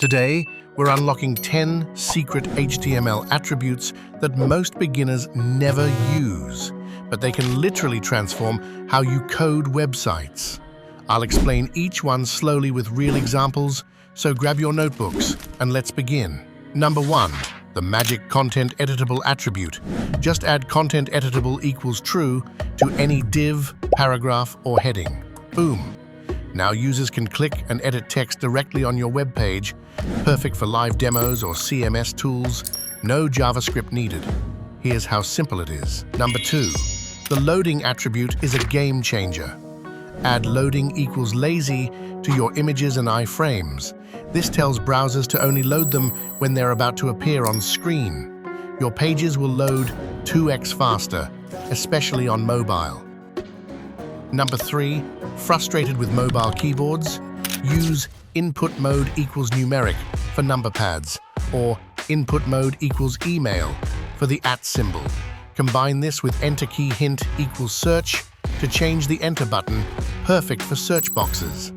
Today, we're unlocking 10 secret HTML attributes that most beginners never use, but they can literally transform how you code websites. I'll explain each one slowly with real examples, so grab your notebooks and let's begin. Number 1. The magic content editable attribute. Just add content editable equals true to any div, paragraph, or heading. Boom. Now users can click and edit text directly on your web page, perfect for live demos or CMS tools, no JavaScript needed. Here's how simple it is. Number 2. The loading attribute is a game changer. Add loading equals lazy to your images and iframes. This tells browsers to only load them when they're about to appear on screen. Your pages will load 2x faster, especially on mobile. Number 3. Frustrated with mobile keyboards? Use input mode equals numeric for number pads, or input mode equals email for the @ symbol. Combine this with enter key hint equals search to change the enter button, perfect for search boxes.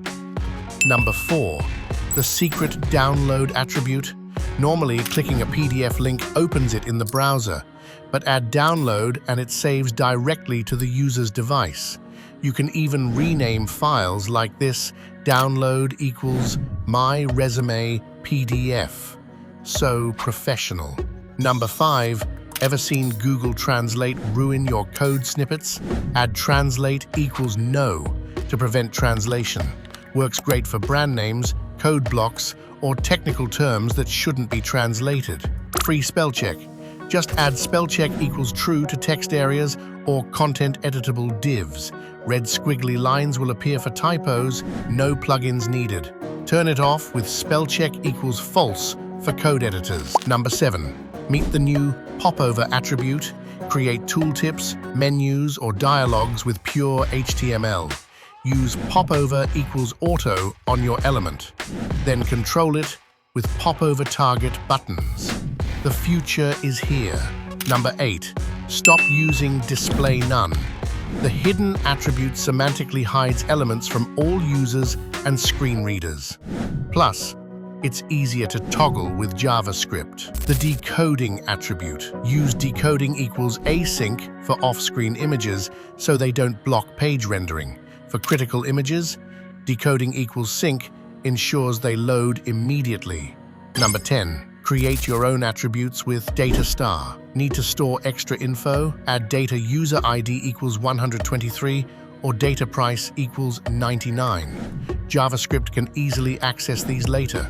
Number 4. The secret download attribute. Normally, clicking a PDF link opens it in the browser, but add download and it saves directly to the user's device. You can even rename files like this, download equals my resume PDF. So professional. Number 5. Ever seen Google Translate ruin your code snippets? Add translate equals no to prevent translation. Works great for brand names, code blocks, or technical terms that shouldn't be translated. Free spell check. Just add spell check equals true to text areas or content editable divs. Red squiggly lines will appear for typos, no plugins needed. Turn it off with spell check equals false for code editors. Number 7. Meet the new Popover attribute. Create tooltips, menus, or dialogues with pure HTML. Use Popover equals auto on your element. Then control it with Popover target buttons. The future is here. Number 8. Stop using display none. The hidden attribute semantically hides elements from all users and screen readers. Plus, it's easier to toggle with JavaScript. The decoding attribute. Use decoding equals async for off-screen images so they don't block page rendering. For critical images, decoding equals sync ensures they load immediately. Number 10. Create your own attributes with data star. Need to store extra info? Add data user ID equals 123 or data price equals 99. JavaScript can easily access these later.